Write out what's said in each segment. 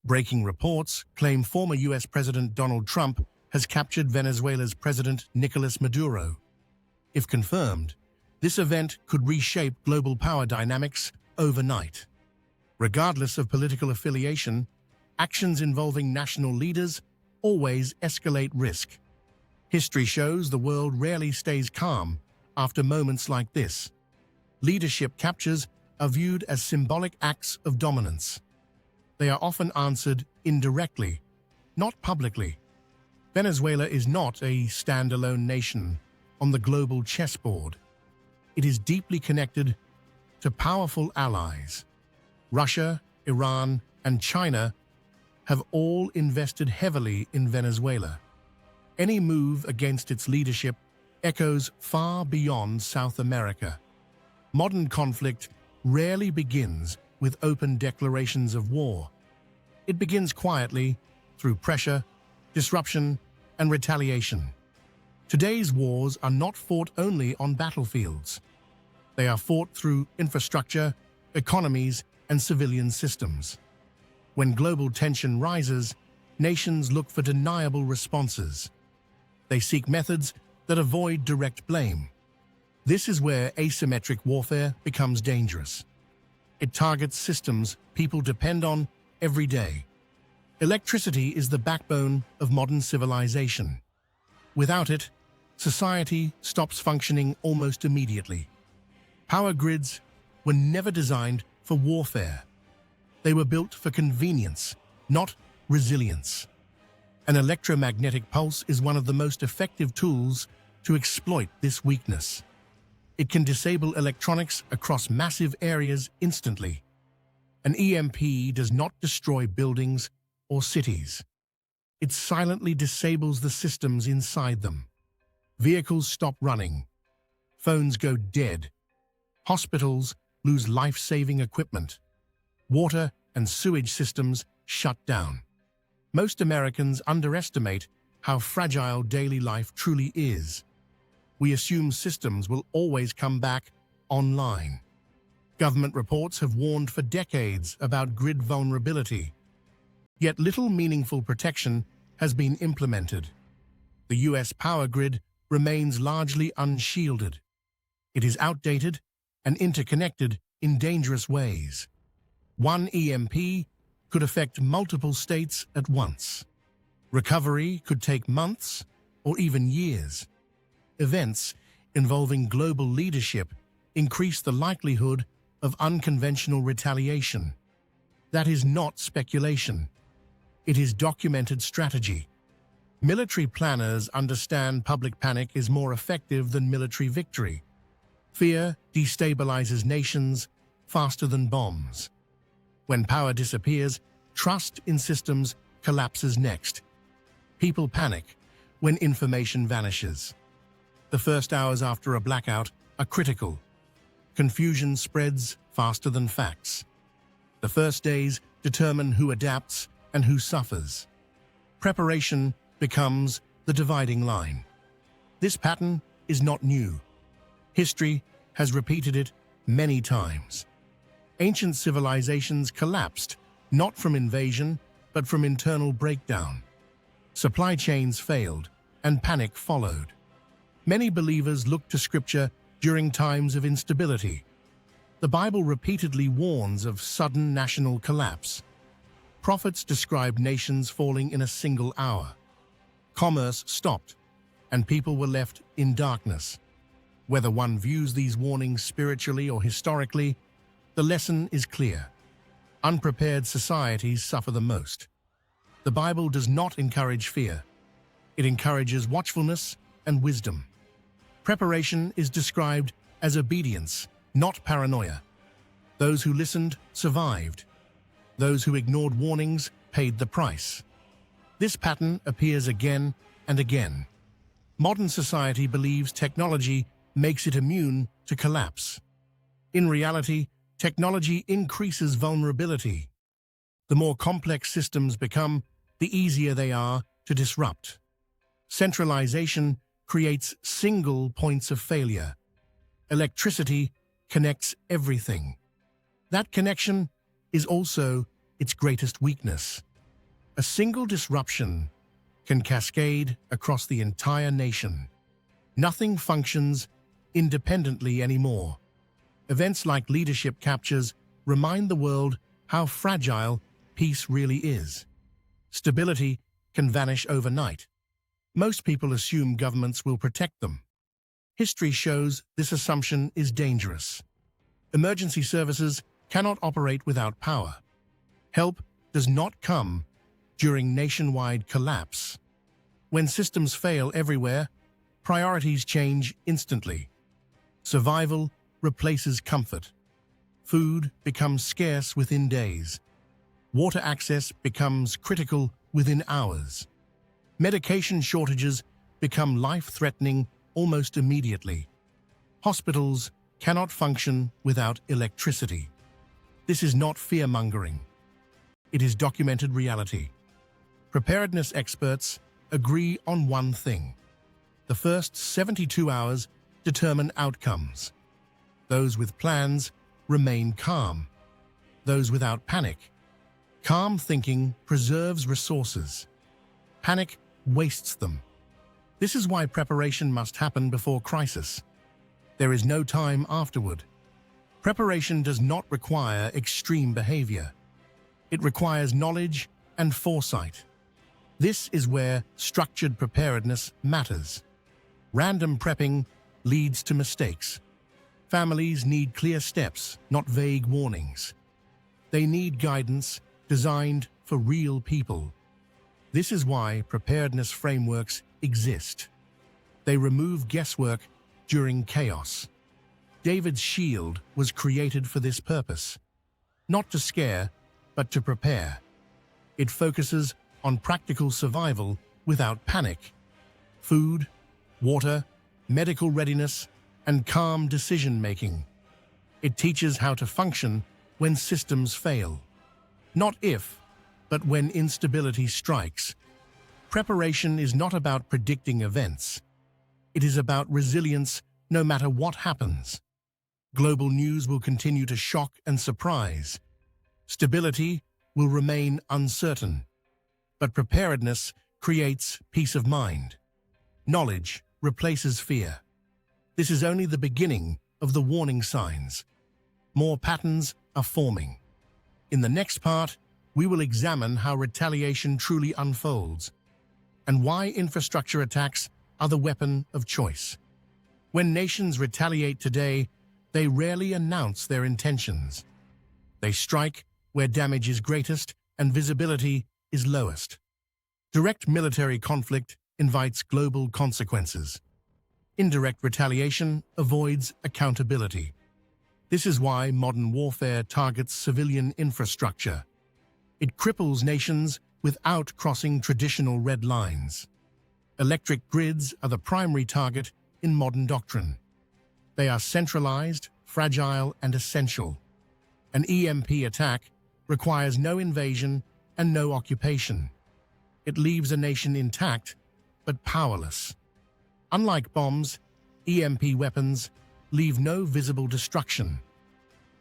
Breaking reports claim former U.S. President Donald Trump has captured Venezuela's President Nicolas Maduro. If confirmed, this event could reshape global power dynamics overnight. Regardless of political affiliation, actions involving national leaders always escalate risk. History shows the world rarely stays calm after moments like this. Leadership captures are viewed as symbolic acts of dominance. They are often answered indirectly, not publicly. Venezuela is not a standalone nation on the global chessboard. It is deeply connected to powerful allies. Russia, Iran, and China have all invested heavily in Venezuela. Any move against its leadership echoes far beyond South America. Modern conflict rarely begins with open declarations of war. It begins quietly through pressure, disruption, and retaliation. Today's wars are not fought only on battlefields. They are fought through infrastructure, economies, and civilian systems. When global tension rises, nations look for deniable responses. They seek methods that avoid direct blame. This is where asymmetric warfare becomes dangerous. It targets systems people depend on every day. Electricity is the backbone of modern civilization. Without it, society stops functioning almost immediately. Power grids were never designed for warfare. They were built for convenience, not resilience. An electromagnetic pulse is one of the most effective tools to exploit this weakness. It can disable electronics across massive areas instantly. An EMP does not destroy buildings or cities. It silently disables the systems inside them. Vehicles stop running. Phones go dead. Hospitals lose life-saving equipment. Water and sewage systems shut down. Most Americans underestimate how fragile daily life truly is. We assume systems will always come back online. Government reports have warned for decades about grid vulnerability. Yet little meaningful protection has been implemented. The U.S. power grid remains largely unshielded. It is outdated and interconnected in dangerous ways. One EMP could affect multiple states at once. Recovery could take months or even years. Events involving global leadership increase the likelihood of unconventional retaliation. That is not speculation. It is documented strategy. Military planners understand public panic is more effective than military victory. Fear destabilizes nations faster than bombs. When power disappears, trust in systems collapses next. People panic when information vanishes. The first hours after a blackout are critical. Confusion spreads faster than facts. The first days determine who adapts and who suffers. Preparation becomes the dividing line. This pattern is not new. History has repeated it many times. Ancient civilizations collapsed, not from invasion, but from internal breakdown. Supply chains failed, and panic followed. Many believers look to Scripture during times of instability. The Bible repeatedly warns of sudden national collapse. Prophets described nations falling in a single hour. Commerce stopped, and people were left in darkness. Whether one views these warnings spiritually or historically, the lesson is clear. Unprepared societies suffer the most. The Bible does not encourage fear. It encourages watchfulness and wisdom. Preparation is described as obedience, not paranoia. Those who listened survived. Those who ignored warnings paid the price. This pattern appears again and again. Modern society believes technology makes it immune to collapse. In reality, technology increases vulnerability. The more complex systems become, the easier they are to disrupt. Centralization creates single points of failure. Electricity connects everything. That connection is also its greatest weakness. A single disruption can cascade across the entire nation. Nothing functions independently anymore. Events like leadership captures remind the world how fragile peace really is. Stability can vanish overnight. Most people assume governments will protect them. History shows this assumption is dangerous. Emergency services cannot operate without power. Help does not come during nationwide collapse. When systems fail everywhere, priorities change instantly. Survival replaces comfort. Food becomes scarce within days. Water access becomes critical within hours. Medication shortages become life-threatening almost immediately. Hospitals cannot function without electricity. This is not fear-mongering. It is documented reality. Preparedness experts agree on one thing. The first 72 hours determine outcomes. Those with plans remain calm. Those without panic. Calm thinking preserves resources. Panic wastes them. This is why preparation must happen before crisis. There is no time afterward. Preparation does not require extreme behavior. It requires knowledge and foresight. This is where structured preparedness matters. Random prepping leads to mistakes. Families need clear steps, not vague warnings. They need guidance designed for real people. This is why preparedness frameworks exist. They remove guesswork during chaos. David's shield was created for this purpose. Not to scare, but to prepare. It focuses on practical survival without panic. Food, water, medical readiness, and calm decision-making. It teaches how to function when systems fail. Not if, but when instability strikes. Preparation is not about predicting events. It is about resilience no matter what happens. Global news will continue to shock and surprise. Stability will remain uncertain. But preparedness creates peace of mind. Knowledge replaces fear. This is only the beginning of the warning signs. More patterns are forming. In the next part, we will examine how retaliation truly unfolds and why infrastructure attacks are the weapon of choice. When nations retaliate today, they rarely announce their intentions. They strike where damage is greatest and visibility is lowest. Direct military conflict invites global consequences. Indirect retaliation avoids accountability. This is why modern warfare targets civilian infrastructure. It cripples nations without crossing traditional red lines. Electric grids are the primary target in modern doctrine. They are centralized, fragile, and essential. An EMP attack requires no invasion and no occupation. It leaves a nation intact, but powerless. Unlike bombs, EMP weapons leave no visible destruction.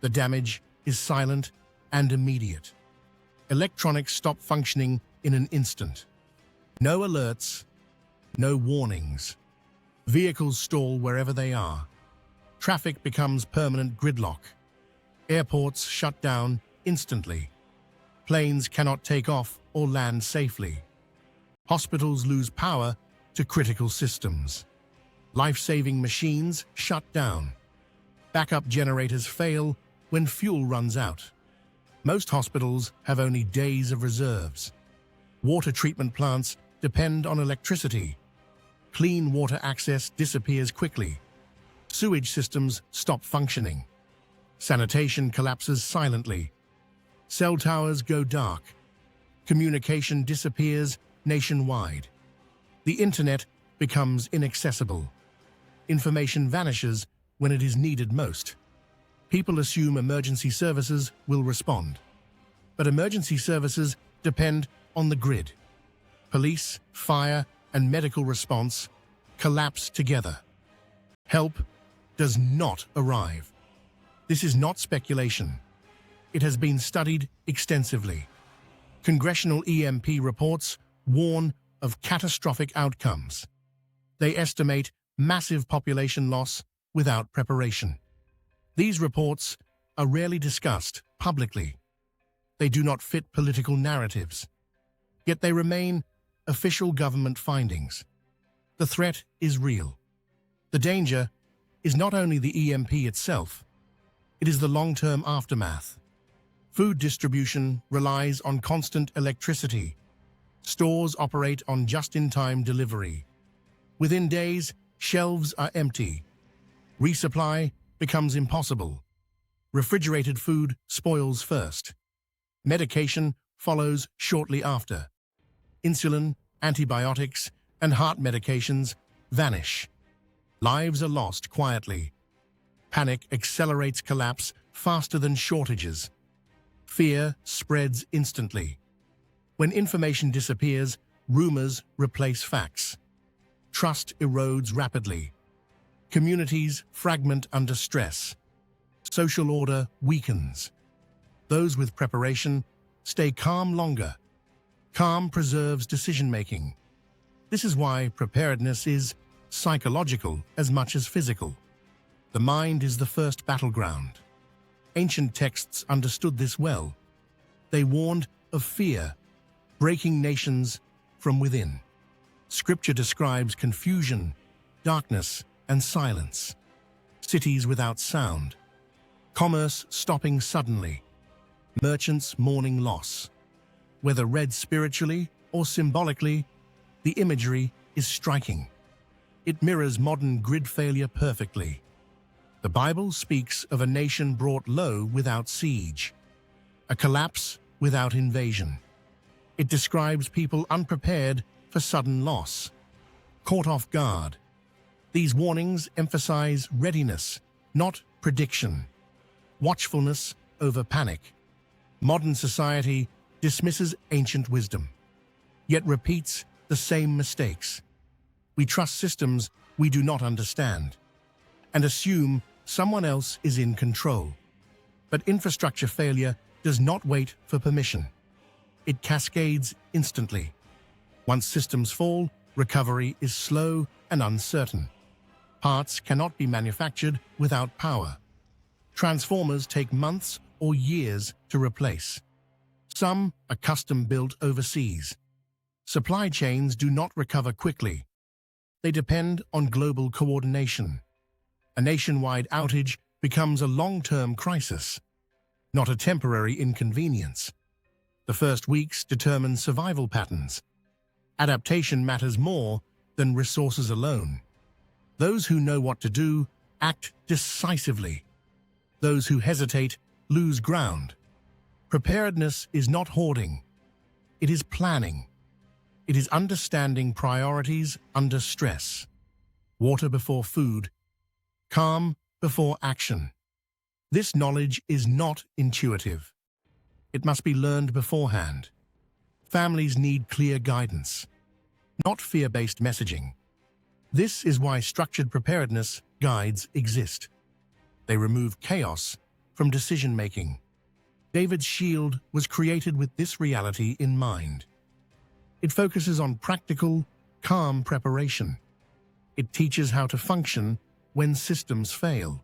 The damage is silent and immediate. Electronics stop functioning in an instant. No alerts, no warnings. Vehicles stall wherever they are. Traffic becomes permanent gridlock. Airports shut down instantly. Planes cannot take off or land safely. Hospitals lose power to critical systems. Life-saving machines shut down. Backup generators fail when fuel runs out. Most hospitals have only days of reserves. Water treatment plants depend on electricity. Clean water access disappears quickly. Sewage systems stop functioning. Sanitation collapses silently. Cell towers go dark. Communication disappears nationwide. The internet becomes inaccessible. Information vanishes when it is needed most. People assume emergency services will respond. But emergency services depend on the grid. Police, fire, and medical response collapse together. Help does not arrive. This is not speculation. It has been studied extensively. Congressional EMP reports warn of catastrophic outcomes. They estimate massive population loss without preparation. These reports are rarely discussed publicly. They do not fit political narratives, yet they remain official government findings. The threat is real. The danger is not only the EMP itself, it is the long-term aftermath. Food distribution relies on constant electricity. Stores operate on just-in-time delivery. Within days, shelves are empty. Resupply becomes impossible. Refrigerated food spoils first. Medication follows shortly after. Insulin, antibiotics, and heart medications vanish. Lives are lost quietly. Panic accelerates collapse faster than shortages. Fear spreads instantly. When information disappears, rumors replace facts. Trust erodes rapidly. Communities fragment under stress. Social order weakens. Those with preparation stay calm longer. Calm preserves decision-making. This is why preparedness is psychological as much as physical. The mind is the first battleground. Ancient texts understood this well. They warned of fear, breaking nations from within. Scripture describes confusion, darkness, and silence. Cities without sound. Commerce stopping suddenly. Merchants mourning loss. Whether read spiritually or symbolically, the imagery is striking. It mirrors modern grid failure perfectly. The Bible speaks of a nation brought low without siege, a collapse without invasion. It describes people unprepared for sudden loss, caught off guard. These warnings emphasize readiness, not prediction, watchfulness over panic. Modern society dismisses ancient wisdom, yet repeats the same mistakes. We trust systems we do not understand and assume someone else is in control. But infrastructure failure does not wait for permission. It cascades instantly. Once systems fall, recovery is slow and uncertain. Parts cannot be manufactured without power. Transformers take months or years to replace. Some are custom-built overseas. Supply chains do not recover quickly. They depend on global coordination. A nationwide outage becomes a long-term crisis, not a temporary inconvenience. The first weeks determine survival patterns. Adaptation matters more than resources alone. Those who know what to do act decisively. Those who hesitate lose ground. Preparedness is not hoarding. It is planning. It is understanding priorities under stress. Water before food. Calm before action. This knowledge is not intuitive. It must be learned beforehand. Families need clear guidance, not fear-based messaging. This is why structured preparedness guides exist. They remove chaos from decision-making. David's Shield was created with this reality in mind. It focuses on practical, calm preparation. It teaches how to function when systems fail,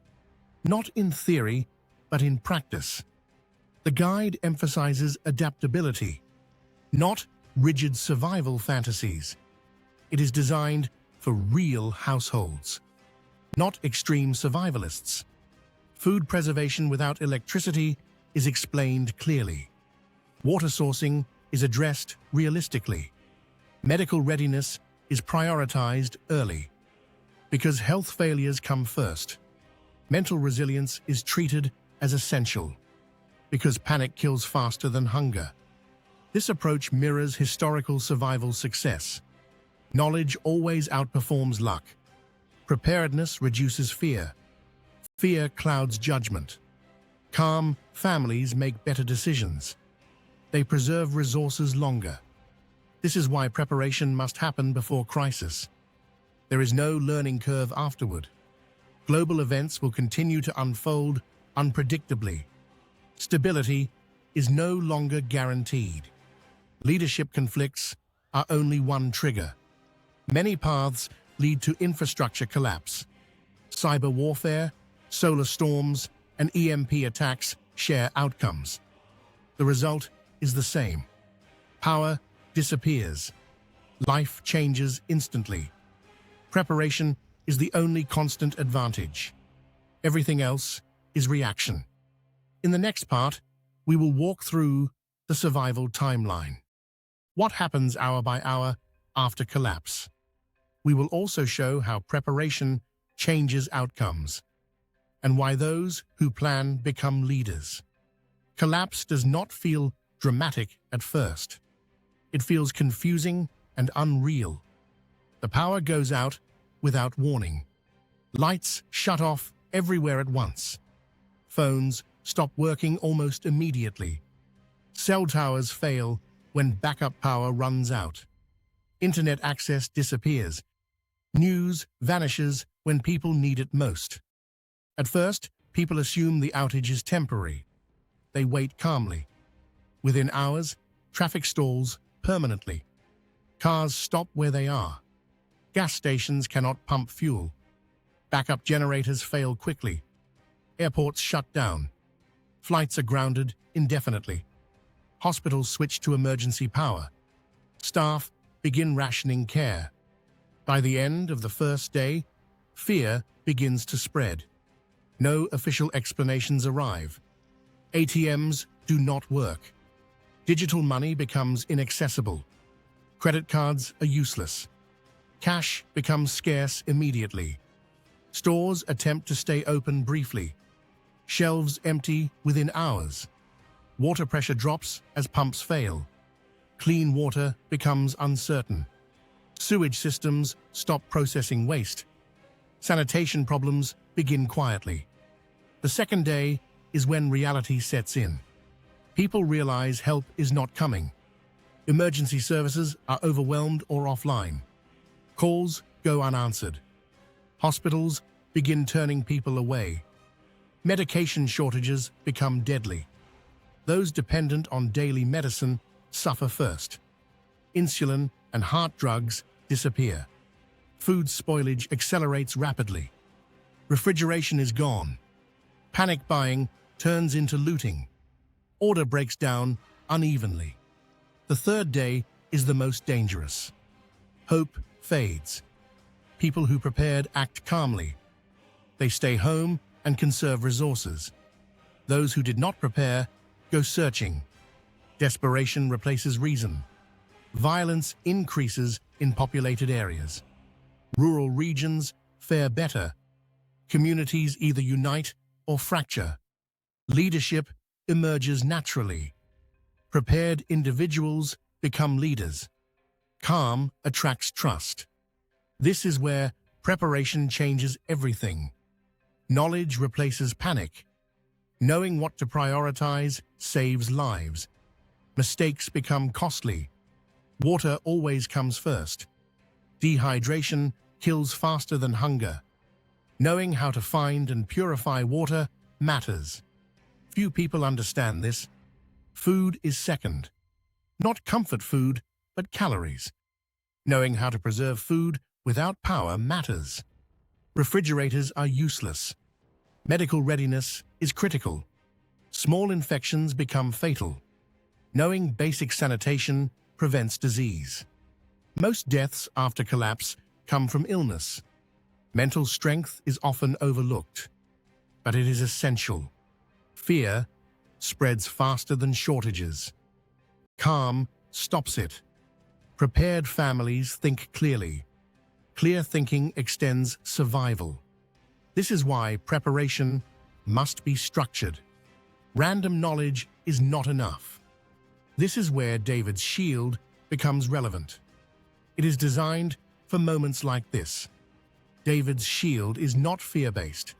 not in theory, but in practice. The guide emphasizes adaptability, not rigid survival fantasies. It is designed for real households, not extreme survivalists. Food preservation without electricity is explained clearly. Water sourcing is addressed realistically. Medical readiness is prioritized early. Because health failures come first, mental resilience is treated as essential. Because panic kills faster than hunger. This approach mirrors historical survival success. Knowledge always outperforms luck. Preparedness reduces fear. Fear clouds judgment. Calm families make better decisions. They preserve resources longer. This is why preparation must happen before crisis. There is no learning curve afterward. Global events will continue to unfold unpredictably. Stability is no longer guaranteed. Leadership conflicts are only one trigger. Many paths lead to infrastructure collapse. Cyber warfare, solar storms, and EMP attacks share outcomes. The result is the same. Power disappears. Life changes instantly. Preparation is the only constant advantage. Everything else is reaction. In the next part, we will walk through the survival timeline. What happens hour by hour after collapse? We will also show how preparation changes outcomes, and why those who plan become leaders. Collapse does not feel dramatic at first. It feels confusing and unreal. The power goes out without warning. Lights shut off everywhere at once. Phones stop working almost immediately. Cell towers fail when backup power runs out. Internet access disappears. News vanishes when people need it most. At first, people assume the outage is temporary. They wait calmly. Within hours, traffic stalls permanently. Cars stop where they are. Gas stations cannot pump fuel. Backup generators fail quickly. Airports shut down. Flights are grounded indefinitely. Hospitals switch to emergency power. Staff begin rationing care. By the end of the first day, fear begins to spread. No official explanations arrive. ATMs do not work. Digital money becomes inaccessible. Credit cards are useless. Cash becomes scarce immediately. Stores attempt to stay open briefly. Shelves empty within hours. Water pressure drops as pumps fail. Clean water becomes uncertain. Sewage systems stop processing waste. Sanitation problems begin quietly. The second day is when reality sets in. People realize help is not coming. Emergency services are overwhelmed or offline. Calls go unanswered. Hospitals begin turning people away. Medication shortages become deadly. Those dependent on daily medicine suffer first. Insulin and heart drugs disappear. Food spoilage accelerates rapidly. Refrigeration is gone. Panic buying turns into looting. Order breaks down unevenly. The third day is the most dangerous. Hope fades. People who prepared act calmly. They stay home and conserve resources. Those who did not prepare go searching. Desperation replaces reason. Violence increases in populated areas. Rural regions fare better. Communities either unite or fracture. Leadership emerges naturally. Prepared individuals become leaders. Calm attracts trust. This is where preparation changes everything. Knowledge replaces panic. Knowing what to prioritize saves lives. Mistakes become costly. Water always comes first. Dehydration kills faster than hunger. Knowing how to find and purify water matters. Few people understand this. Food is second. Not comfort food, but calories. Knowing how to preserve food without power matters. Refrigerators are useless. Medical readiness is critical. Small infections become fatal. Knowing basic sanitation prevents disease. Most deaths after collapse come from illness. Mental strength is often overlooked, but it is essential. Fear spreads faster than shortages. Calm stops it. Prepared families think clearly. Clear thinking extends survival. This is why preparation must be structured. Random knowledge is not enough. This is where David's shield becomes relevant. It is designed for moments like this. David's shield is not fear-based.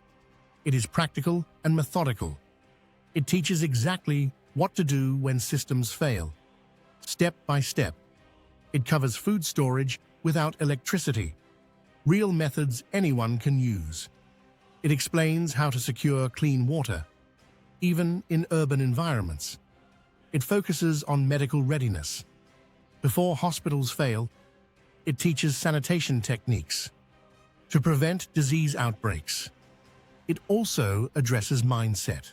It is practical and methodical. It teaches exactly what to do when systems fail, step by step. It covers food storage without electricity, real methods anyone can use. It explains how to secure clean water, even in urban environments. It focuses on medical readiness, Before hospitals fail, it teaches sanitation techniques to prevent disease outbreaks. It also addresses mindset,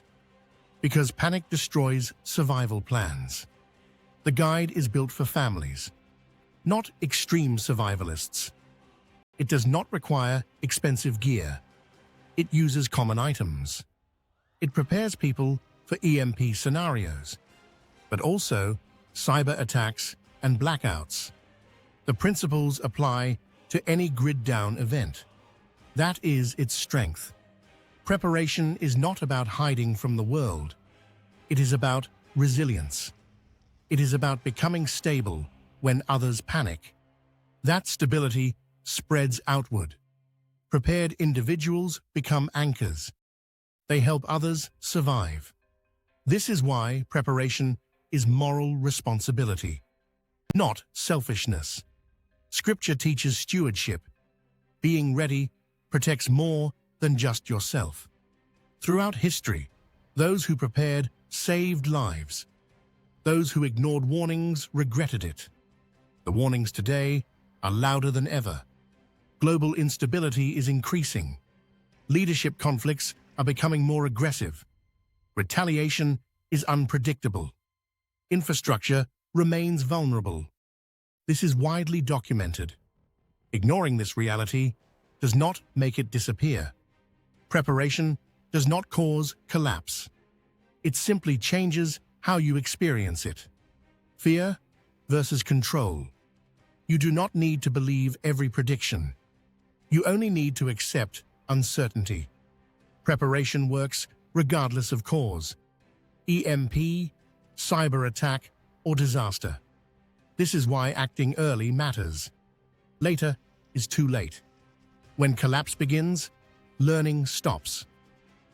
because panic destroys survival plans. The guide is built for families, not extreme survivalists. It does not require expensive gear. It uses common items. It prepares people for EMP scenarios, but also cyber attacks and blackouts. The principles apply to any grid-down event. That is its strength. Preparation is not about hiding from the world. It is about resilience. It is about becoming stable when others panic. That stability spreads outward. Prepared individuals become anchors. They help others survive. This is why preparation is moral responsibility, not selfishness. Scripture teaches stewardship. Being ready protects more than just yourself. Throughout history, those who prepared saved lives. Those who ignored warnings regretted it. The warnings today are louder than ever. Global instability is increasing. Leadership conflicts are becoming more aggressive. Retaliation is unpredictable. Infrastructure remains vulnerable. This is widely documented. Ignoring this reality does not make it disappear. Preparation does not cause collapse. It simply changes how you experience it. Fear versus control. You do not need to believe every prediction. You only need to accept uncertainty. Preparation works regardless of cause. EMP, cyber attack, or disaster. This is why acting early matters. Later is too late. When collapse begins, learning stops.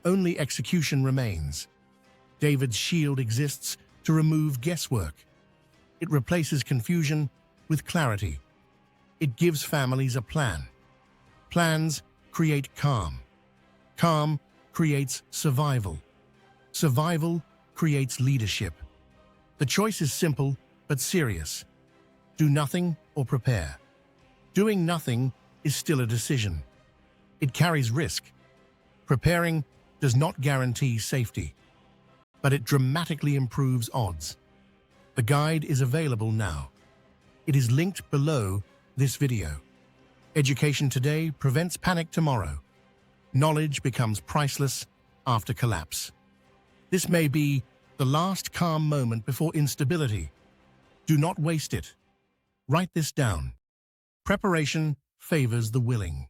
Only execution remains. David's shield exists to remove guesswork. It replaces confusion with clarity. It gives families a plan. Plans create calm. Calm creates survival. Survival creates leadership. The choice is simple but serious. Do nothing or prepare. Doing nothing is still a decision. It carries risk. Preparing does not guarantee safety, but it dramatically improves odds. The guide is available now. It is linked below this video. Education today prevents panic tomorrow. Knowledge becomes priceless after collapse. This may be the last calm moment before instability. Do not waste it. Write this down. Preparation favors the willing.